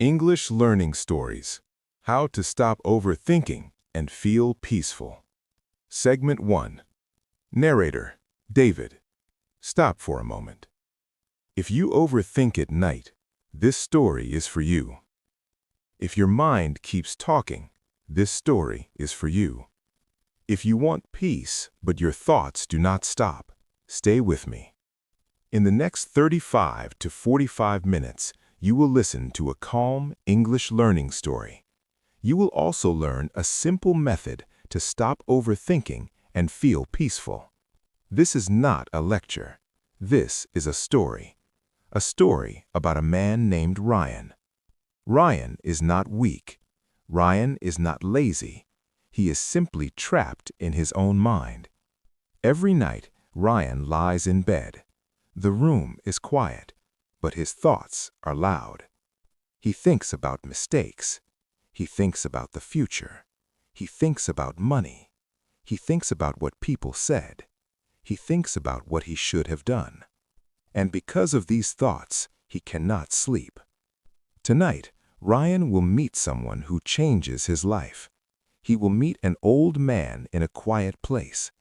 English Learning Stories. How to Stop Overthinking and Feel Peaceful. Segment 1. Narrator, David. Stop for a moment. If you overthink at night, this story is for you. If your mind keeps talking, this story is for you. If you want peace, but your thoughts do not stop, stay with me. In the next 35 to 45 minutes, you will listen to a calm English learning story. You will also learn a simple method to stop overthinking and feel peaceful. This is not a lecture. This is a story. A story about a man named Ryan. Ryan is not weak. Ryan is not lazy. He is simply trapped in his own mind. Every night, Ryan lies in bed. The room is quiet, but his thoughts are loud. He thinks about mistakes. He thinks about the future. He thinks about money. He thinks about what people said. He thinks about what he should have done. And because of these thoughts, he cannot sleep. Tonight, Ryan will meet someone who changes his life. He will meet an old man in a quiet place,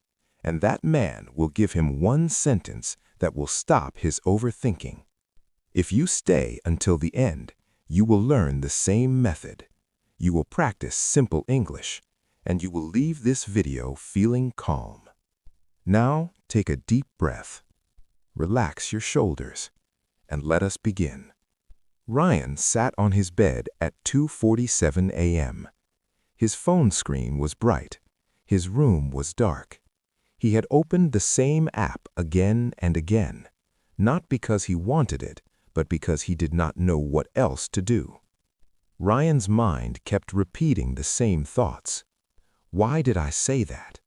and that man will give him one sentence that will stop his overthinking. If you stay until the end, you will learn the same method. You will practice simple English, and you will leave this video feeling calm. Now, take a deep breath. Relax your shoulders, and let us begin. Ryan sat on his bed at 2:47 a.m. His phone screen was bright. His room was dark. He had opened the same app again and again, not because he wanted it, but because he did not know what else to do. Ryan's mind kept repeating the same thoughts. Why did I say that?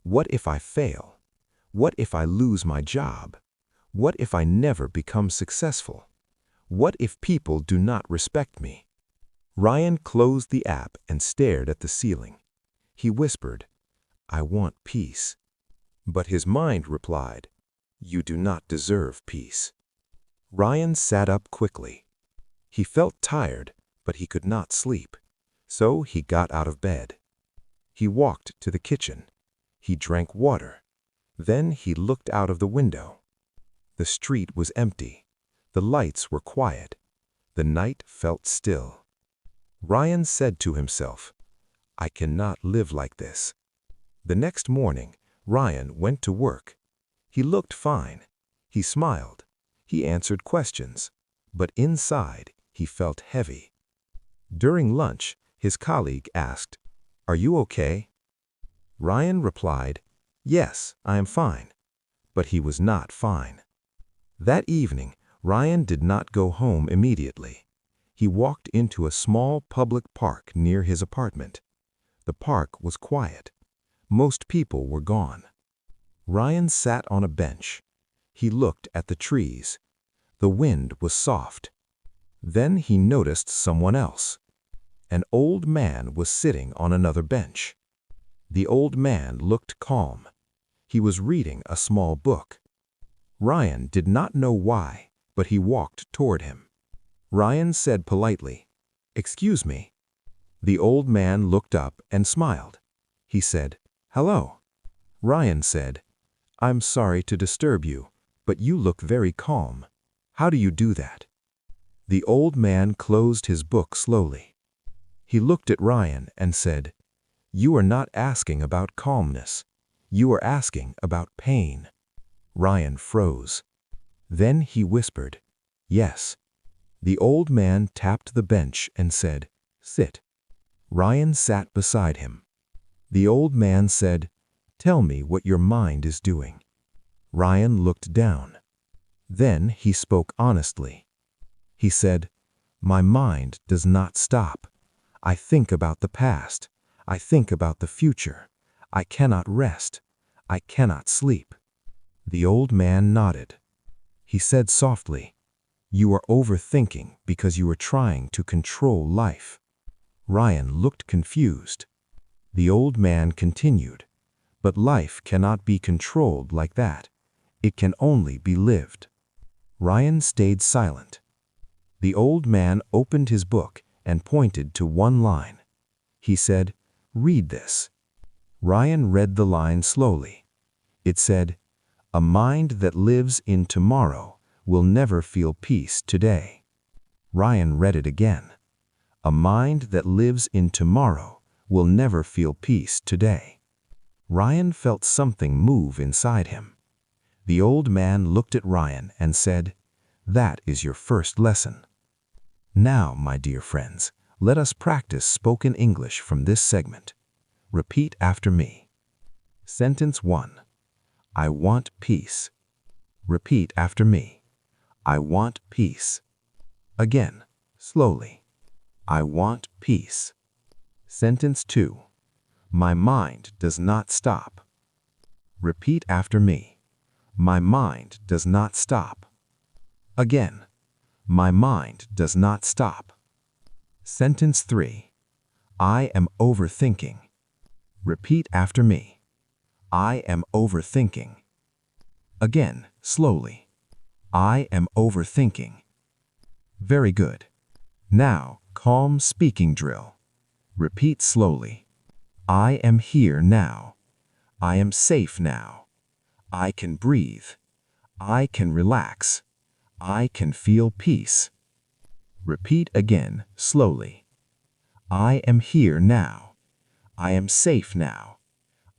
What if I fail? What if I lose my job? What if I never become successful? What if people do not respect me? Ryan closed the app and stared at the ceiling. He whispered, "I want peace." But his mind replied, "You do not deserve peace." Ryan sat up quickly. He felt tired, but he could not sleep, so he got out of bed. He walked to the kitchen. He drank water. Then he looked out of the window. The street was empty. The lights were quiet. The night felt still. Ryan said to himself, "I cannot live like this." The next morning, Ryan went to work. He looked fine. He smiled. He answered questions, but inside he felt heavy. During lunch, his colleague asked, "Are you okay?" Ryan replied, "Yes, I am fine." But he was not fine. That evening, Ryan did not go home immediately. He walked into a small public park near his apartment. The park was quiet. Most people were gone. Ryan sat on a bench. He looked at the trees. The wind was soft. Then he noticed someone else. An old man was sitting on another bench. The old man looked calm. He was reading a small book. Ryan did not know why, but he walked toward him. Ryan said politely, "Excuse me." The old man looked up and smiled. He said, "Hello." Ryan said, "I'm sorry to disturb you, but you look very calm. How do you do that?" The old man closed his book slowly. He looked at Ryan and said, "You are not asking about calmness. You are asking about pain." Ryan froze. Then he whispered, "Yes." The old man tapped the bench and said, "Sit." Ryan sat beside him. The old man said, "Tell me what your mind is doing." Ryan looked down. Then he spoke honestly. He said, "My mind does not stop. I think about the past. I think about the future. I cannot rest. I cannot sleep." The old man nodded. He said softly, "You are overthinking because you are trying to control life." Ryan looked confused. The old man continued, "But life cannot be controlled like that. It can only be lived." Ryan stayed silent. The old man opened his book and pointed to one line. He said, "Read this." Ryan read the line slowly. It said, "A mind that lives in tomorrow will never feel peace today." Ryan read it again. "A mind that lives in tomorrow will never feel peace today." Ryan felt something move inside him. The old man looked at Ryan and said, "That is your first lesson. Now, my dear friends, let us practice spoken English from this segment. Repeat after me. Sentence 1. I want peace. Repeat after me. I want peace. Again, slowly. I want peace. Sentence 2. My mind does not stop. Repeat after me. My mind does not stop. Again, my mind does not stop. Sentence 3. I am overthinking. Repeat after me. I am overthinking. Again, slowly. I am overthinking. Very good. Now, calm speaking drill. Repeat slowly. I am here now. I am safe now. I can breathe. I can relax. I can feel peace. Repeat again, slowly. I am here now. I am safe now.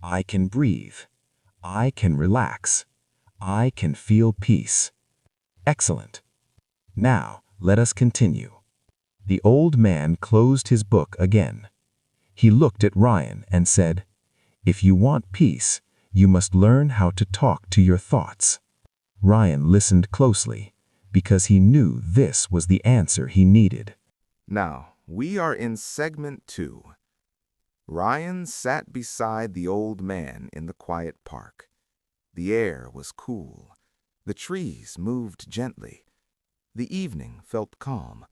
I can breathe. I can relax. I can feel peace. Excellent. Now, let us continue. The old man closed his book again. He looked at Ryan and said, "If you want peace, you must learn how to talk to your thoughts." Ryan listened closely because he knew this was the answer he needed. Now, we are in segment 2. Ryan sat beside the old man in the quiet park. The air was cool. The trees moved gently. The evening felt calm.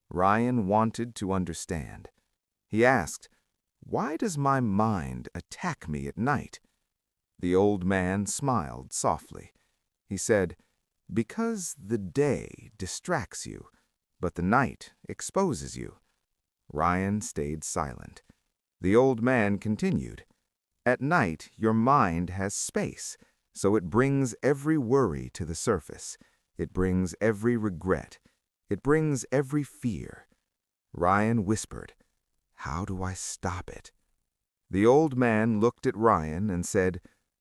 Ryan wanted to understand. He asked, "Why does my mind attack me at night?" The old man smiled softly. He said, "Because the day distracts you, but the night exposes you." Ryan stayed silent. The old man continued, "At night, your mind has space, so it brings every worry to the surface. It brings every regret. It brings every fear." Ryan whispered, "How do I stop it?" The old man looked at Ryan and said,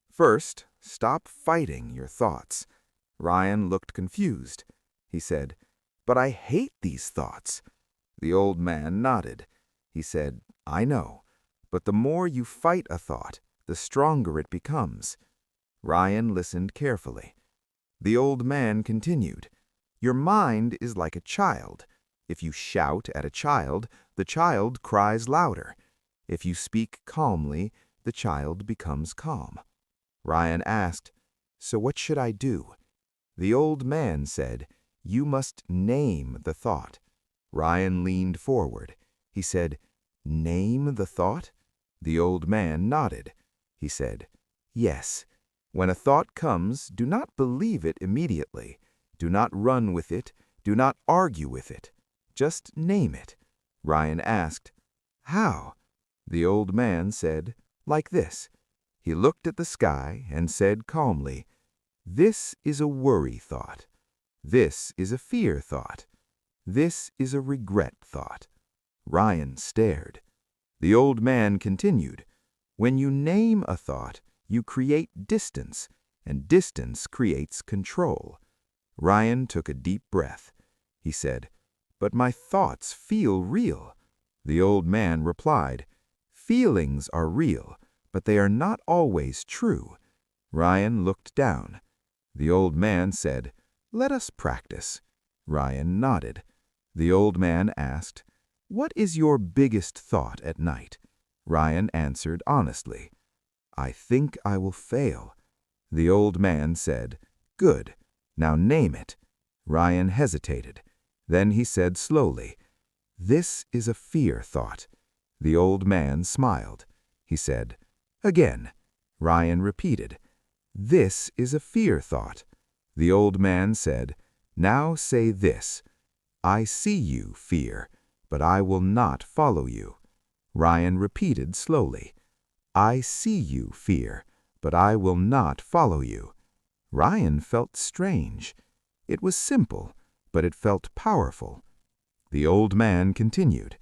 "First, stop fighting your thoughts." Ryan looked confused. He said, "But I hate these thoughts." The old man nodded. He said, "I know, but the more you fight a thought, the stronger it becomes." Ryan listened carefully. The old man continued, "Your mind is like a child. If you shout at a child, the child cries louder. If you speak calmly, the child becomes calm." Ryan asked, "So what should I do?" The old man said, "You must name the thought." Ryan leaned forward. He said, "Name the thought?" The old man nodded. He said, "Yes. When a thought comes, do not believe it immediately. Do not run with it. Do not argue with it. Just name it." Ryan asked, "How?" The old man said, "Like this." He looked at the sky and said calmly, "This is a worry thought. This is a fear thought. This is a regret thought." Ryan stared. The old man continued, "When you name a thought, you create distance, and distance creates control." Ryan took a deep breath. He said, "But my thoughts feel real." The old man replied, "Feelings are real, but they are not always true." Ryan looked down. The old man said, "Let us practice." Ryan nodded. The old man asked, "What is your biggest thought at night?" Ryan answered honestly, "I think I will fail." The old man said, "Good. Now name it." Ryan hesitated. Then he said slowly, "This is a fear thought." The old man smiled. He said, "Again." Ryan repeated, "This is a fear thought." The old man said, "Now say this, I see you, fear, but I will not follow you. Ryan repeated slowly. I see you, fear, but I will not follow you. Ryan felt strange. It was simple, but it felt powerful. The old man continued.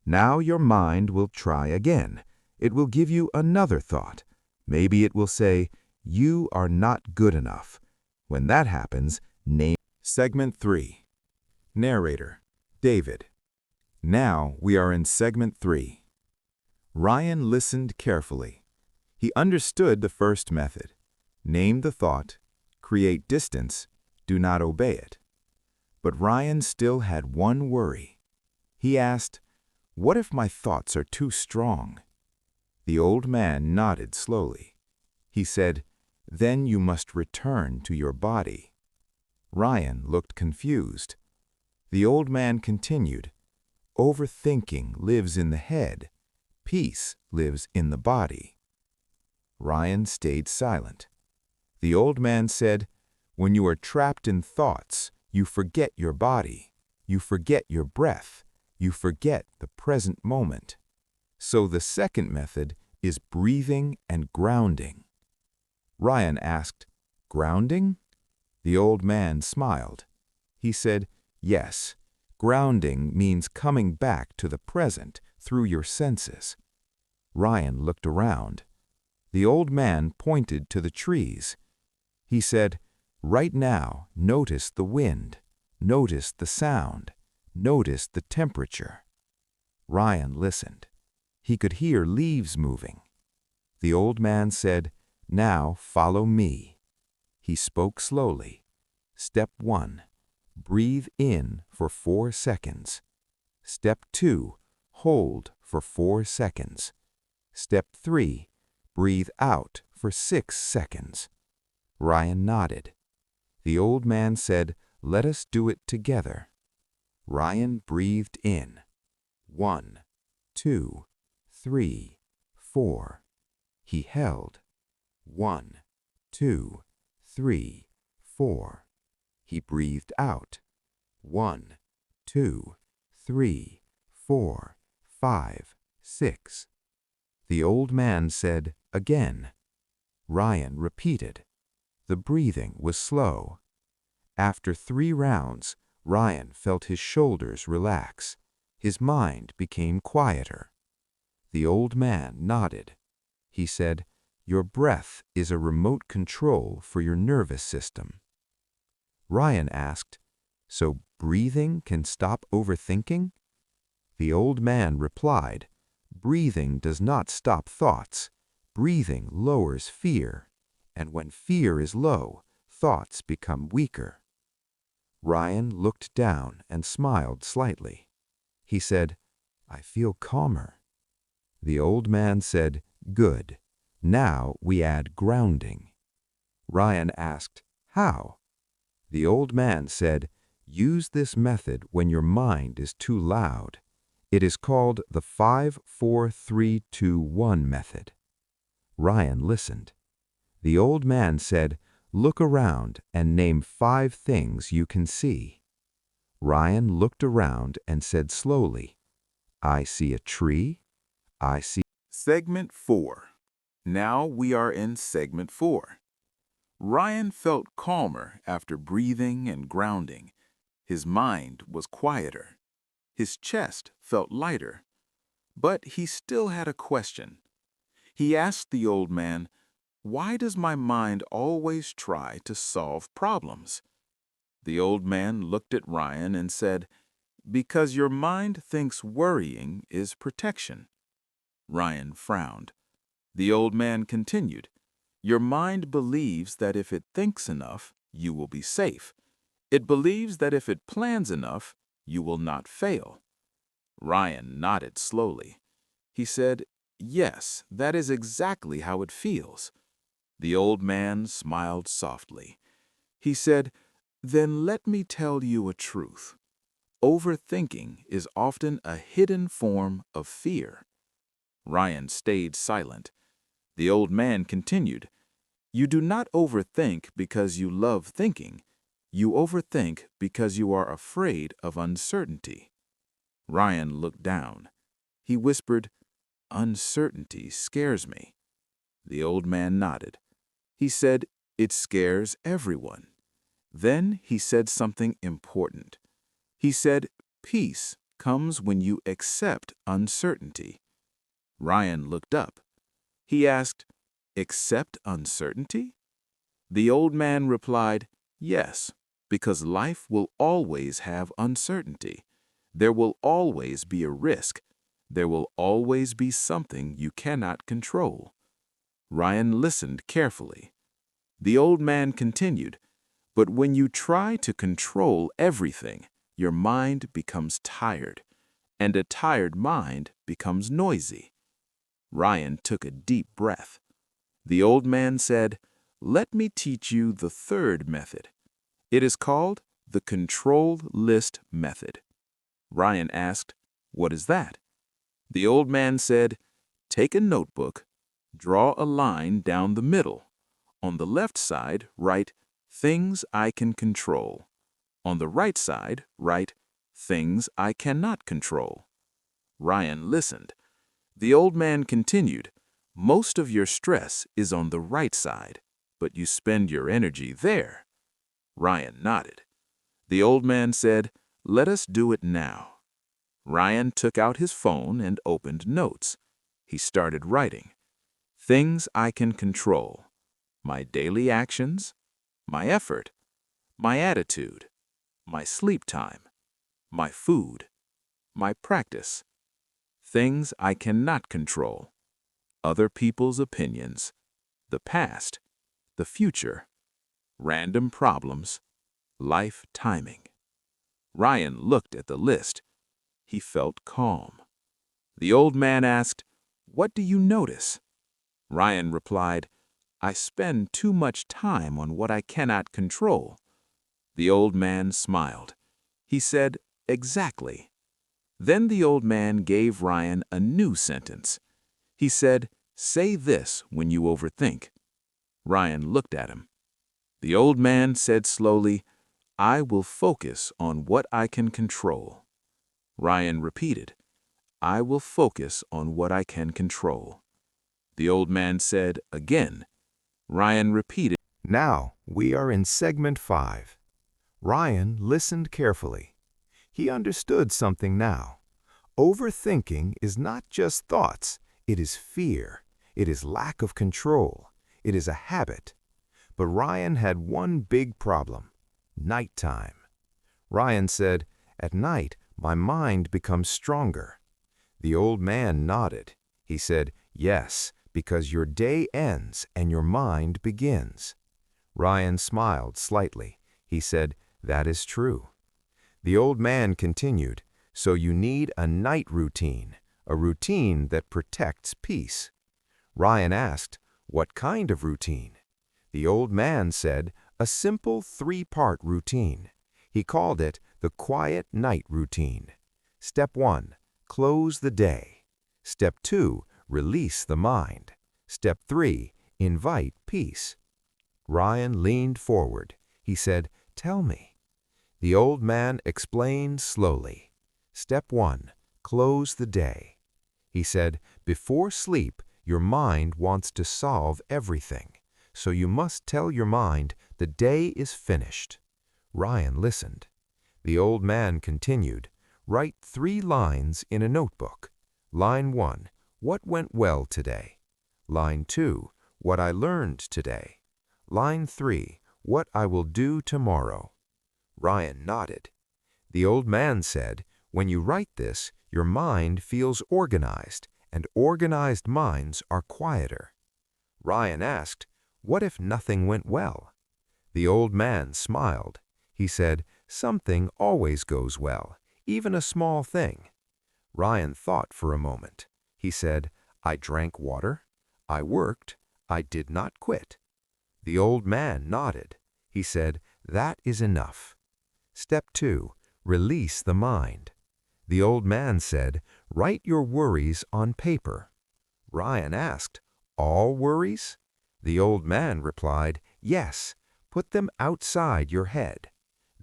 Now your mind will try again. It will give you another thought. Maybe it will say, you are not good enough. When that happens, name. Segment 3. Narrator, David. Now we are in segment 3. Ryan listened carefully. He understood the first method. Name the thought, create distance, do not obey it. But Ryan still had one worry. He asked, what if my thoughts are too strong? The old man nodded slowly. He said, then you must return to your body. Ryan looked confused. The old man continued, overthinking lives in the head. Peace lives in the body. Ryan stayed silent. The old man said, when you are trapped in thoughts, you forget your body. You forget your breath. You forget the present moment. So the second method is breathing and grounding. Ryan asked, grounding? The old man smiled. He said, yes, grounding means coming back to the present through your senses. Ryan looked around. The old man pointed to the trees. He said, right now, notice the wind, notice the sound, notice the temperature. Ryan listened. He could hear leaves moving. The old man said, now follow me. He spoke slowly. Step 1, breathe in for 4 seconds. Step 2, hold for 4 seconds. Step 3, breathe out for 6 seconds. Ryan nodded. The old man said, let us do it together. Ryan breathed in. 1, 2, 3, 4. He held. 1, 2, 3, 4. He breathed out. 1, 2, 3, 4, 5, 6. The old man said again. Ryan repeated. The breathing was slow. After 3 rounds, Ryan felt his shoulders relax. His mind became quieter. The old man nodded. He said, your breath is a remote control for your nervous system. Ryan asked, so breathing can stop overthinking? The old man replied, breathing does not stop thoughts. Breathing lowers fear, and when fear is low, thoughts become weaker. Ryan looked down and smiled slightly. He said, I feel calmer. The old man said, good. Now we add grounding. Ryan asked, how? The old man said, use this method when your mind is too loud. It is called the 5-4-3-2-1 method. Ryan listened. The old man said, look around and name 5 things you can see. Ryan looked around and said slowly, I see a tree. I see. Segment 4. Now we are in segment 4. Ryan felt calmer after breathing and grounding. His mind was quieter. His chest felt lighter. But he still had a question. He asked the old man, why does my mind always try to solve problems? The old man looked at Ryan and said, because your mind thinks worrying is protection. Ryan frowned. The old man continued, your mind believes that if it thinks enough, you will be safe. It believes that if it plans enough, you will not fail. Ryan nodded slowly. He said, yes, that is exactly how it feels. The old man smiled softly. He said, then let me tell you a truth. Overthinking is often a hidden form of fear. Ryan stayed silent. The old man continued, you do not overthink because you love thinking. You overthink because you are afraid of uncertainty. Ryan looked down. He whispered, "Uncertainty scares me." The old man nodded. He said, "It scares everyone." Then he said something important. He said, "Peace comes when you accept uncertainty." Ryan looked up. He asked, "Accept uncertainty?" The old man replied, "Yes, because life will always have uncertainty. There will always be a risk. There will always be something you cannot control." Ryan listened carefully. The old man continued, "But when you try to control everything, your mind becomes tired, and a tired mind becomes noisy." Ryan took a deep breath. The old man said, "Let me teach you the third method. It is called the control list method." Ryan asked, "What is that?" The old man said, "Take a notebook, draw a line down the middle. On the left side, write, 'Things I can control.' On the right side, write, 'Things I cannot control.'" Ryan listened. The old man continued, "Most of your stress is on the right side, but you spend your energy there." Ryan nodded. The old man said, "Let us do it now." Ryan took out his phone and opened notes. He started writing. "Things I can control. My daily actions, my effort, my attitude, my sleep time, my food, my practice. Things I cannot control. Other people's opinions, the past, the future, random problems, life timing." Ryan looked at the list. He felt calm. The old man asked, "What do you notice?" Ryan replied, "I spend too much time on what I cannot control." The old man smiled. He said, "Exactly." Then the old man gave Ryan a new sentence. He said, "Say this when you overthink." Ryan looked at him. The old man said slowly, "I will focus on what I can control." Ryan repeated, "I will focus on what I can control." The old man said again. Ryan repeated. Now, we are in segment 5. Ryan listened carefully. He understood something now. Overthinking is not just thoughts, it is fear. It is lack of control. It is a habit. But Ryan had one big problem: nighttime. Ryan said, "At night, my mind becomes stronger." The old man nodded. He said, "Yes, because your day ends and your mind begins." Ryan smiled slightly. He said, "That is true." The old man continued, "So you need a night routine, a routine that protects peace." Ryan asked, "What kind of routine?" The old man said, "A simple 3-part routine." He called it the quiet night routine. Step 1, close the day. Step 2, release the mind. Step 3, invite peace. Ryan leaned forward. He said, "Tell me." The old man explained slowly. Step 1, close the day. He said, "Before sleep, your mind wants to solve everything. So you must tell your mind the day is finished." Ryan listened. The old man continued, "Write 3 lines in a notebook. Line 1, what went well today? Line 2, what I learned today. Line 3, what I will do tomorrow." Ryan nodded. The old man said, "When you write this, your mind feels organized, and organized minds are quieter." Ryan asked, "What if nothing went well?" The old man smiled. He said, "Something always goes well, even a small thing." Ryan thought for a moment. He said, "I drank water. I worked. I did not quit." The old man nodded. He said, "That is enough." Step 2, release the mind. The old man said, "Write your worries on paper." Ryan asked, "All worries?" The old man replied, "Yes, put them outside your head."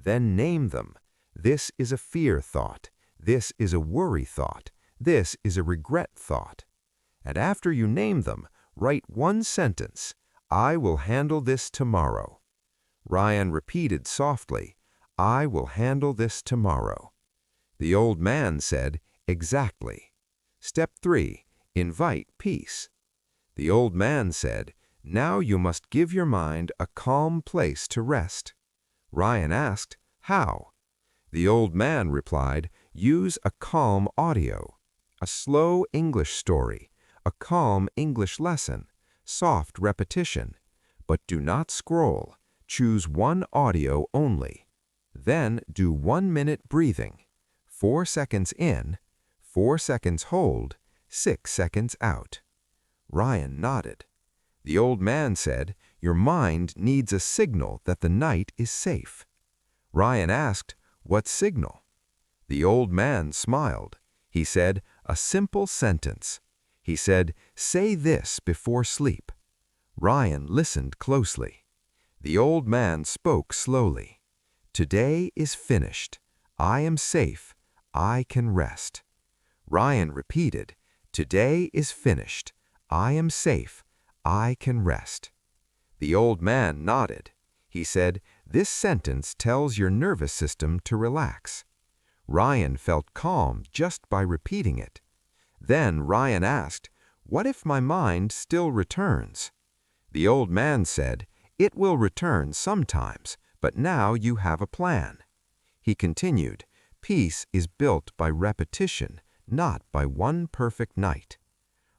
Then name them. This is a fear thought. This is a worry thought. This is a regret thought. And after you name them, write one sentence. I will handle this tomorrow. Ryan repeated softly, I will handle this tomorrow. The old man said, exactly. Step 3. Invite peace. The old man said, now you must give your mind a calm place to rest. Ryan asked, how? The old man replied, use a calm audio, a slow English story, a calm English lesson, soft repetition. But do not scroll. Choose one audio only. Then do 1 minute breathing. 4 seconds in, 4 seconds hold, 6 seconds out. Ryan nodded. The old man said, your mind needs a signal that the night is safe. Ryan asked, what signal? The old man smiled. He said, a simple sentence. He said, say this before sleep. Ryan listened closely. The old man spoke slowly. Today is finished. I am safe. I can rest. Ryan repeated, today is finished. I am safe. I can rest. The old man nodded. He said, this sentence tells your nervous system to relax. Ryan felt calm just by repeating it. Then Ryan asked, what if my mind still returns? The old man said, it will return sometimes, but now you have a plan. He continued, peace is built by repetition, not by one perfect night.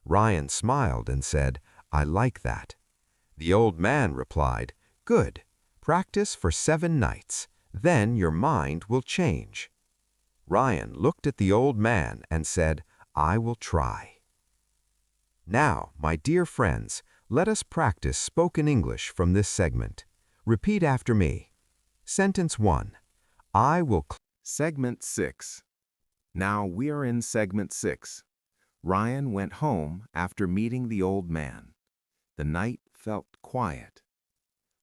Ryan smiled and said, I like that. The old man replied, good. Practice for 7 nights. Then your mind will change. Ryan looked at the old man and said, I will try. Now, my dear friends, let us practice spoken English from this segment. Repeat after me. Sentence 1. I will Segment 6. Now we are in Segment 6. Ryan went home after meeting the old man. The night felt quiet.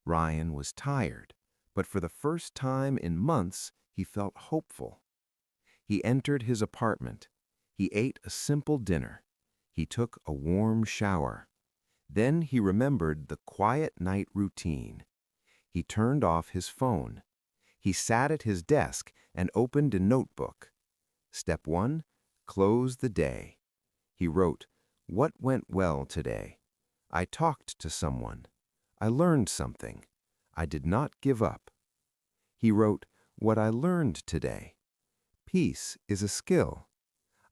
Ryan was tired, but for the first time in months, he felt hopeful. He entered his apartment. He ate a simple dinner. He took a warm shower. Then he remembered the quiet night routine. He turned off his phone. He sat at his desk and opened a notebook. Step 1. Close the day. He wrote, what went well today? I talked to someone. I learned something. I did not give up. He wrote, what I learned today. Peace is a skill.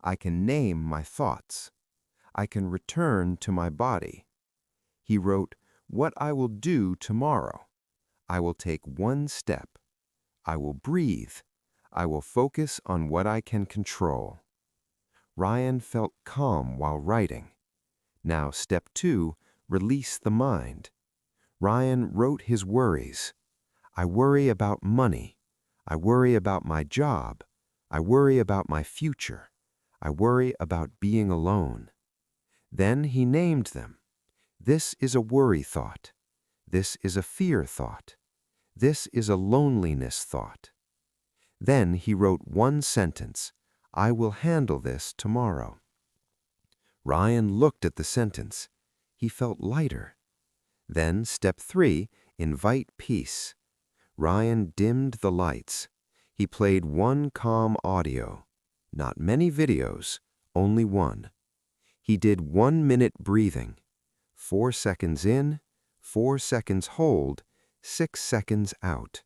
I can name my thoughts. I can return to my body. He wrote, what I will do tomorrow. I will take one step. I will breathe. I will focus on what I can control. Ryan felt calm while writing. Now, step 2, release the mind. Ryan wrote his worries. I worry about money. I worry about my job. I worry about my future. I worry about being alone. Then he named them. This is a worry thought. This is a fear thought. This is a loneliness thought. Then he wrote one sentence. I will handle this tomorrow. Ryan looked at the sentence. He felt lighter. Then step 3, invite peace. Ryan dimmed the lights. He played one calm audio. Not many videos, only one. He did 1 minute breathing. 4 seconds in, 4 seconds hold, 6 seconds out.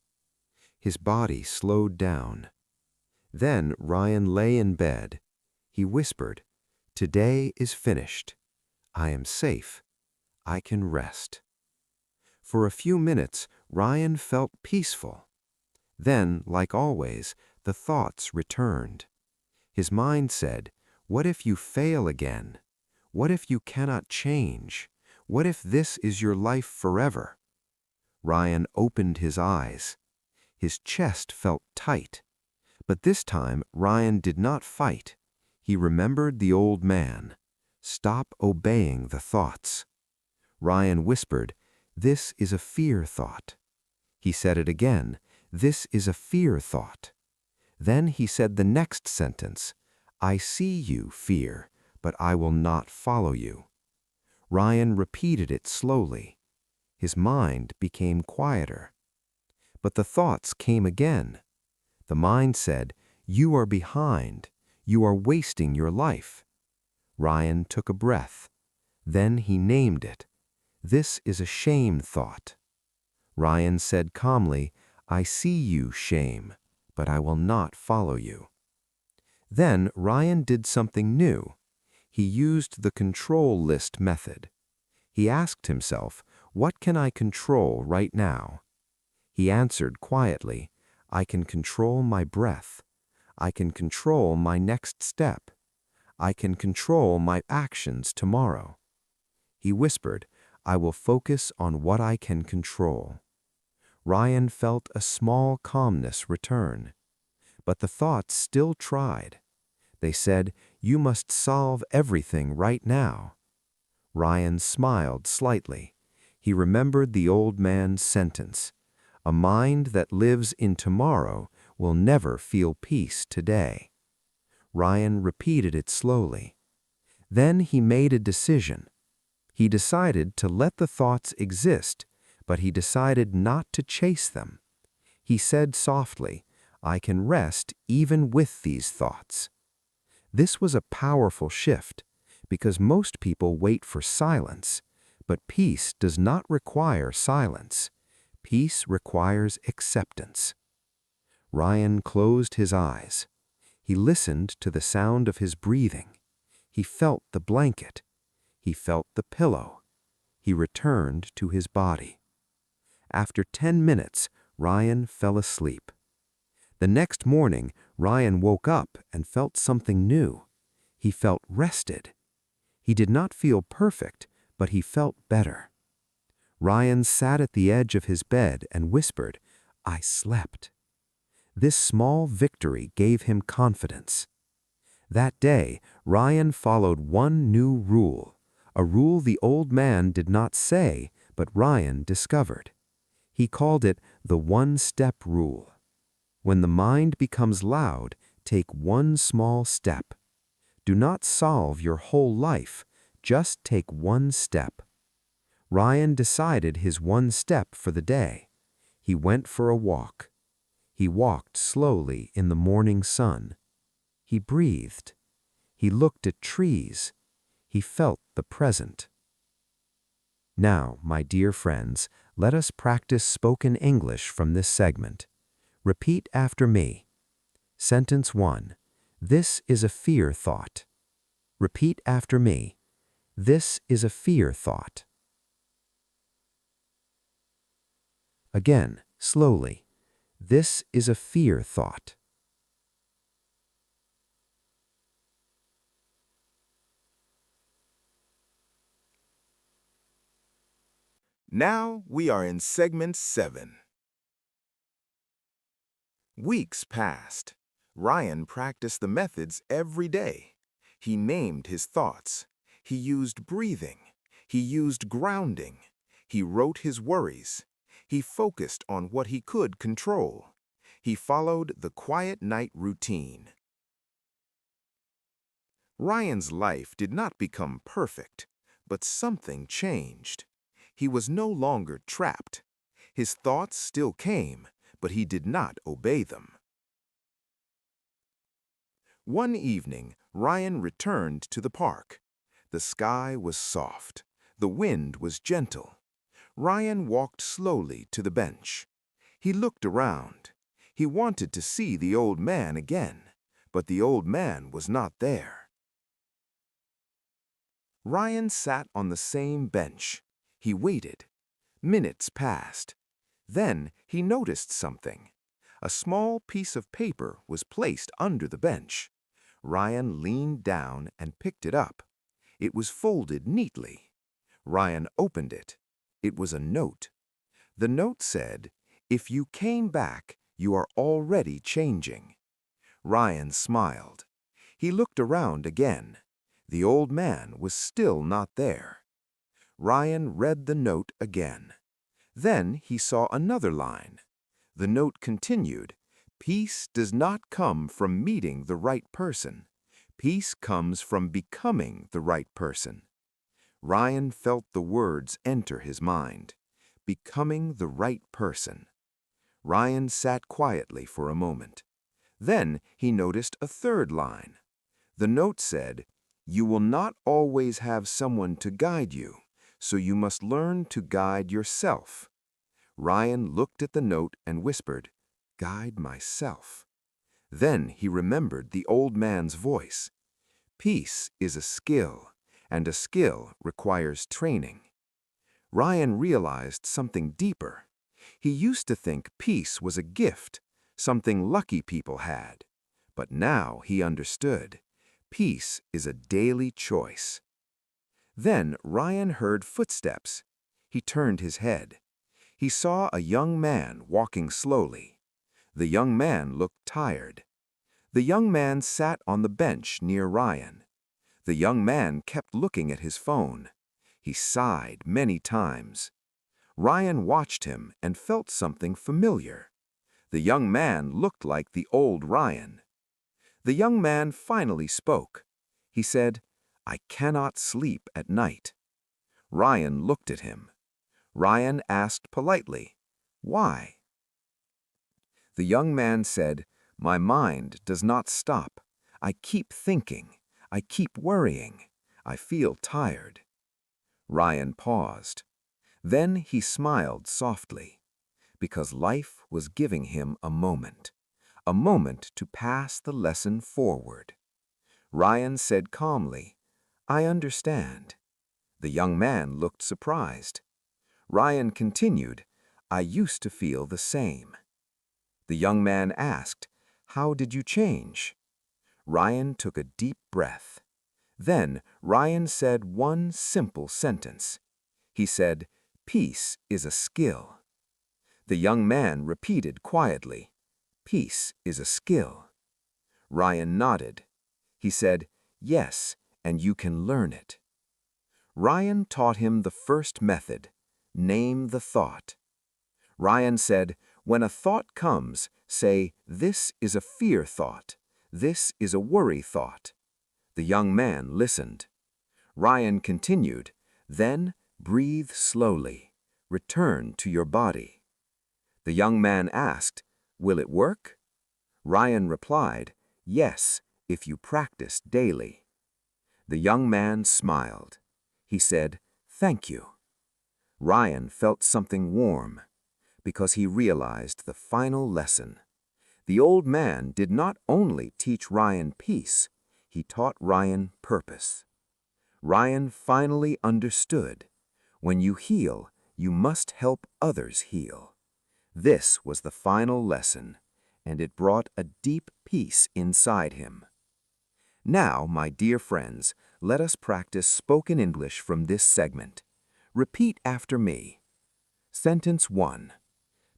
His body slowed down. Then Ryan lay in bed. He whispered, today is finished. I am safe. I can rest. For a few minutes, Ryan felt peaceful. Then, like always, the thoughts returned. His mind said, what if you fail again? What if you cannot change? What if this is your life forever? Ryan opened his eyes. His chest felt tight. But this time, Ryan did not fight. He remembered the old man. Stop obeying the thoughts. Ryan whispered, this is a fear thought. He said it again. This is a fear thought. Then he said the next sentence, I see you, fear, but I will not follow you. Ryan repeated it slowly. His mind became quieter. But the thoughts came again. The mind said, you are behind. You are wasting your life. Ryan took a breath. Then he named it. This is a shame thought. Ryan said calmly, I see you, shame, but I will not follow you. Then Ryan did something new. He used the control list method. He asked himself, what can I control right now? He answered quietly, I can control my breath. I can control my next step. I can control my actions tomorrow. He whispered, I will focus on what I can control. Ryan felt a small calmness return. But the thoughts still tried. They said, you must solve everything right now. Ryan smiled slightly. He remembered the old man's sentence. A mind that lives in tomorrow will never feel peace today. Ryan repeated it slowly. Then he made a decision. He decided to let the thoughts exist, but he decided not to chase them. He said softly, I can rest even with these thoughts. This was a powerful shift, because most people wait for silence, but peace does not require silence. Peace requires acceptance. Ryan closed his eyes. He listened to the sound of his breathing. He felt the blanket. He felt the pillow. He returned to his body. After 10 minutes, Ryan fell asleep. The next morning, Ryan woke up and felt something new. He felt rested. He did not feel perfect, but he felt better. Ryan sat at the edge of his bed and whispered, I slept. This small victory gave him confidence. That day, Ryan followed one new rule, a rule the old man did not say, but Ryan discovered. He called it the one-step rule. When the mind becomes loud, take one small step. Do not solve your whole life, just take one step. Ryan decided his one step for the day. He went for a walk. He walked slowly in the morning sun. He breathed. He looked at trees. He felt the present. Now, my dear friends, let us practice spoken English from this segment. Repeat after me. Sentence 1. This is a fear thought. Repeat after me. This is a fear thought. Again, slowly. This is a fear thought. Now we are in segment 7. Weeks passed. Ryan practiced the methods every day. He named his thoughts. He used breathing. He used grounding. He wrote his worries. He focused on what he could control. He followed the quiet night routine. Ryan's life did not become perfect, but something changed. He was no longer trapped. His thoughts still came, but he did not obey them. One evening, Ryan returned to the park. The sky was soft. The wind was gentle. Ryan walked slowly to the bench. He looked around. He wanted to see the old man again, but the old man was not there. Ryan sat on the same bench. He waited. Minutes passed. Then he noticed something. A small piece of paper was placed under the bench. Ryan leaned down and picked it up. It was folded neatly. Ryan opened it. It was a note. The note said, "If you came back, you are already changing." Ryan smiled. He looked around again. The old man was still not there. Ryan read the note again. Then he saw another line. The note continued, "Peace does not come from meeting the right person. Peace comes from becoming the right person." Ryan felt the words enter his mind. Becoming the right person. Ryan sat quietly for a moment. Then he noticed a third line. The note said, "You will not always have someone to guide you, so you must learn to guide yourself." Ryan looked at the note and whispered, "Guide myself." Then he remembered the old man's voice. Peace is a skill, and a skill requires training. Ryan realized something deeper. He used to think peace was a gift, something lucky people had. But now he understood. Peace is a daily choice. Then Ryan heard footsteps. He turned his head. He saw a young man walking slowly. The young man looked tired. The young man sat on the bench near Ryan. The young man kept looking at his phone. He sighed many times. Ryan watched him and felt something familiar. The young man looked like the old Ryan. The young man finally spoke. He said, "I cannot sleep at night." Ryan looked at him. Ryan asked politely, "Why?" The young man said, "My mind does not stop. I keep thinking. I keep worrying. I feel tired." Ryan paused. Then he smiled softly, because life was giving him a moment to pass the lesson forward. Ryan said calmly, "I understand." The young man looked surprised. Ryan continued, "I used to feel the same." The young man asked, "How did you change?" Ryan took a deep breath. Then Ryan said one simple sentence. He said, "Peace is a skill." The young man repeated quietly, "Peace is a skill." Ryan nodded. He said, "Yes, and you can learn it." Ryan taught him the first method, name the thought. Ryan said, "When a thought comes, say, 'This is a fear thought. This is a worry thought.'" The young man listened. Ryan continued, "Then breathe slowly. Return to your body." The young man asked, "Will it work?" Ryan replied, "Yes, if you practice daily." The young man smiled. He said, "Thank you." Ryan felt something warm, because he realized the final lesson. The old man did not only teach Ryan peace, he taught Ryan purpose. Ryan finally understood. When you heal, you must help others heal. This was the final lesson, and it brought a deep peace inside him. Now, my dear friends, let us practice spoken English from this segment. Repeat after me. Sentence 1.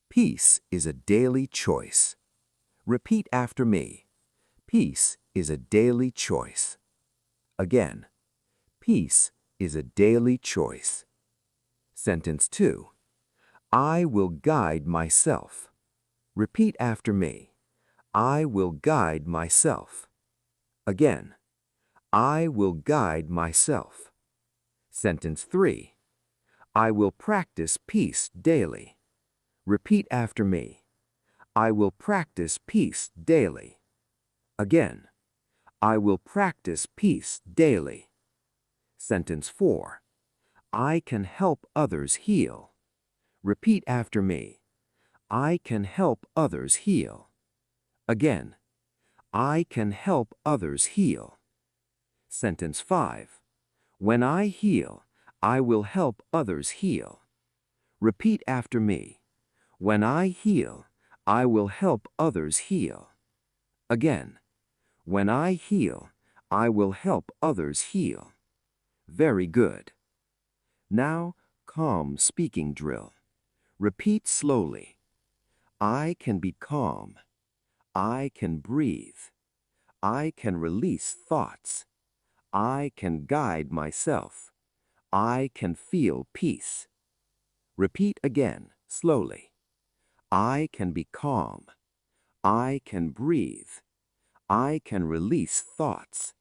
Peace is a daily choice. Repeat after me. Peace is a daily choice. Again. Peace is a daily choice. Sentence 2. I will guide myself. Repeat after me. I will guide myself. Again. I will guide myself. Sentence 3. I will practice peace daily. Repeat after me. I will practice peace daily. Again. I will practice peace daily. Sentence 4. I can help others heal. Repeat after me. I can help others heal. Again. I can help others heal. Sentence 5. When I heal, I will help others heal. Repeat after me. When I heal, I will help others heal. Again. When I heal, I will help others heal. Very good. Now, calm speaking drill. Repeat slowly. I can be calm. I can breathe. I can release thoughts. I can guide myself. I can feel peace. Repeat again, slowly. I can be calm. I can breathe. I can release thoughts.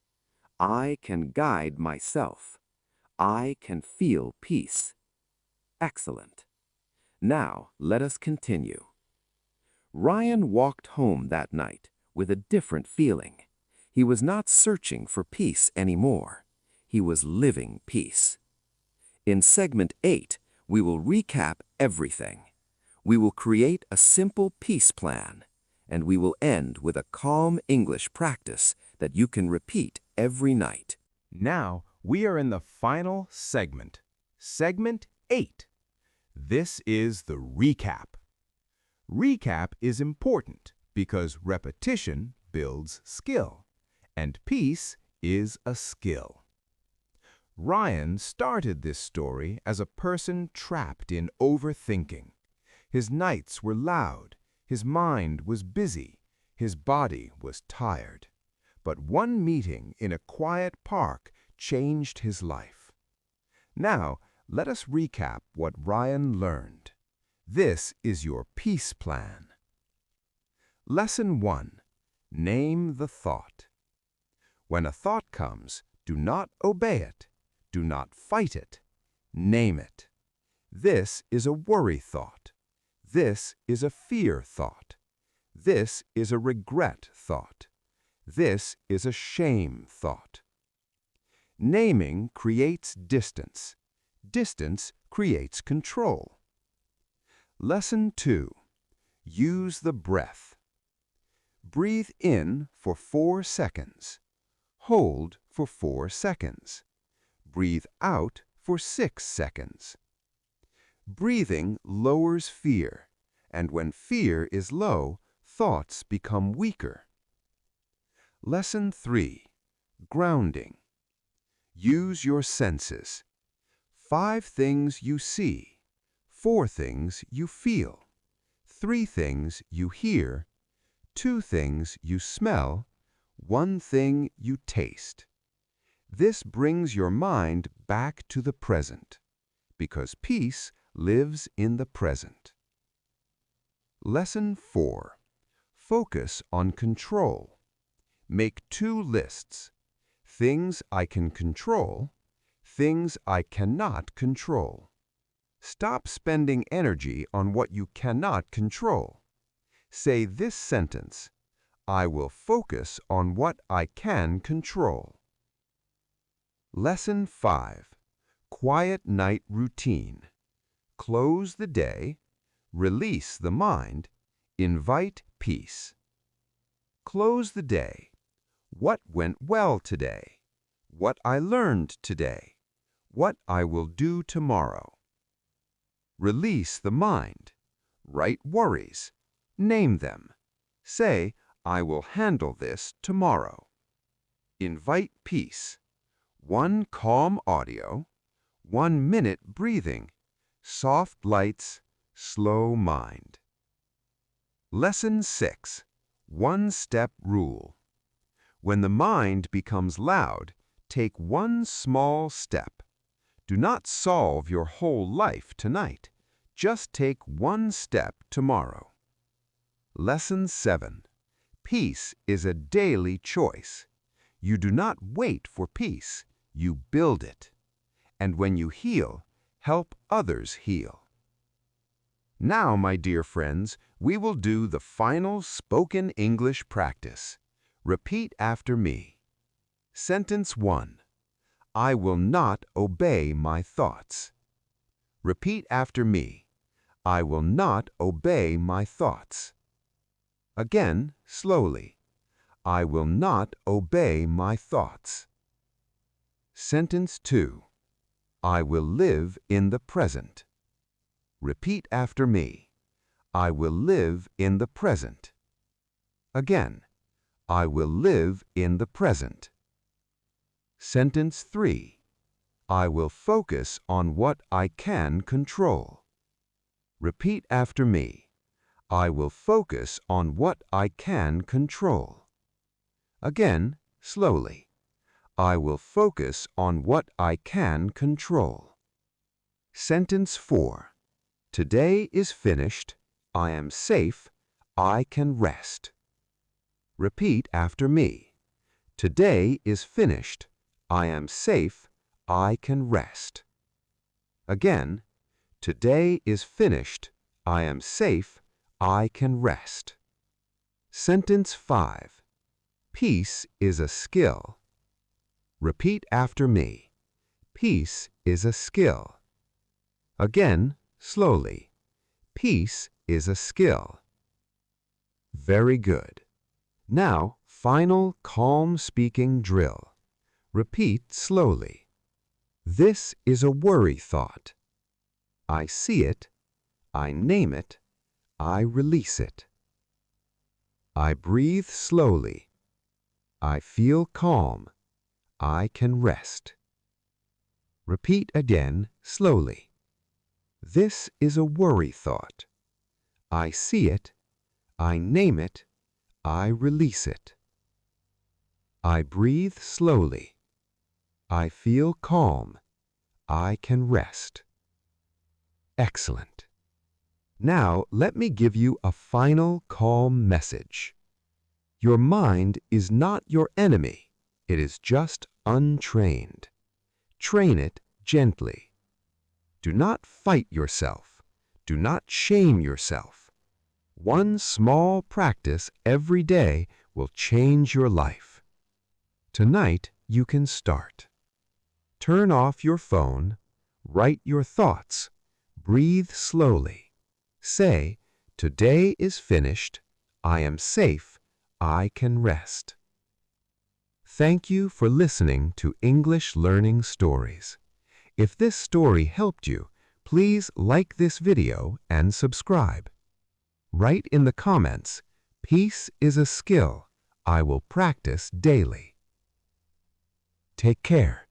I can guide myself. I can feel peace. Excellent. Now, let us continue. Ryan walked home that night with a different feeling. He was not searching for peace anymore. He was living peace. In segment 8, we will recap everything. We will create a simple peace plan, and we will end with a calm English practice that you can repeat every night. Now, we are in the final segment, segment 8. This is the recap. Recap is important because repetition builds skill, and peace is a skill. Ryan started this story as a person trapped in overthinking. His nights were loud, his mind was busy, his body was tired. But one meeting in a quiet park changed his life. Now, let us recap what Ryan learned. This is your peace plan. Lesson 1. Name the thought. When a thought comes, do not obey it. Do not fight it. Name it. This is a worry thought. This is a fear thought. This is a regret thought. This is a shame thought. Naming creates distance. Distance creates control. Lesson 2. Use the breath. Breathe in for 4 seconds. Hold for 4 seconds. Breathe out for 6 seconds. Breathing lowers fear, and when fear is low, thoughts become weaker. Lesson 3. Grounding. Use your senses. 5 things you see, 4 things you feel, 3 things you hear, 2 things you smell, 1 thing you taste. This brings your mind back to the present, because peace lives in the present. Lesson 4. Focus on control. Make 2 lists. Things I can control, things I cannot control. Stop spending energy on what you cannot control. Say this sentence: I will focus on what I can control. Lesson 5. Quiet night routine. Close the day, release the mind, invite peace. Close the day. What went well today? What I learned today? What I will do tomorrow? Release the mind. Write worries. Name them. Say, I will handle this tomorrow. Invite peace. 1 calm audio, 1 minute breathing, soft lights, slow mind. Lesson 6. One-step rule. When the mind becomes loud, take 1 small step. Do not solve your whole life tonight. Just take 1 step tomorrow. Lesson 7. Peace is a daily choice. You do not wait for peace, you build it. And when you heal, help others heal. Now, my dear friends, we will do the final spoken English practice. Repeat after me. Sentence 1. I will not obey my thoughts. Repeat after me. I will not obey my thoughts. Again, slowly. I will not obey my thoughts. Sentence 2. I will live in the present. Repeat after me. I will live in the present. Again. I will live in the present. Sentence 3. I will focus on what I can control. Repeat after me. I will focus on what I can control. Again, slowly. I will focus on what I can control. Sentence 4. Today is finished. I am safe. I can rest. Repeat after me. Today is finished. I am safe. I can rest. Again, today is finished. I am safe. I can rest. Sentence 5. Peace is a skill. Repeat after me. Peace is a skill. Again, slowly. Peace is a skill. Very good. Now, final calm speaking drill. Repeat slowly. This is a worry thought. I see it. I name it. I release it. I breathe slowly. I feel calm. I can rest. Repeat again slowly. This is a worry thought. I see it. I name it. I release it. I breathe slowly. I feel calm. I can rest. Excellent. Now let me give you a final calm message. Your mind is not your enemy. It is just untrained. Train it gently. Do not fight yourself. Do not shame yourself. One small practice every day will change your life. Tonight you can start. Turn off your phone. Write your thoughts. Breathe slowly. Say, today is finished. I am safe. I can rest. Thank you for listening to English Learning Stories. If this story helped you, please like this video and subscribe. Write in the comments, peace is a skill I will practice daily. Take care.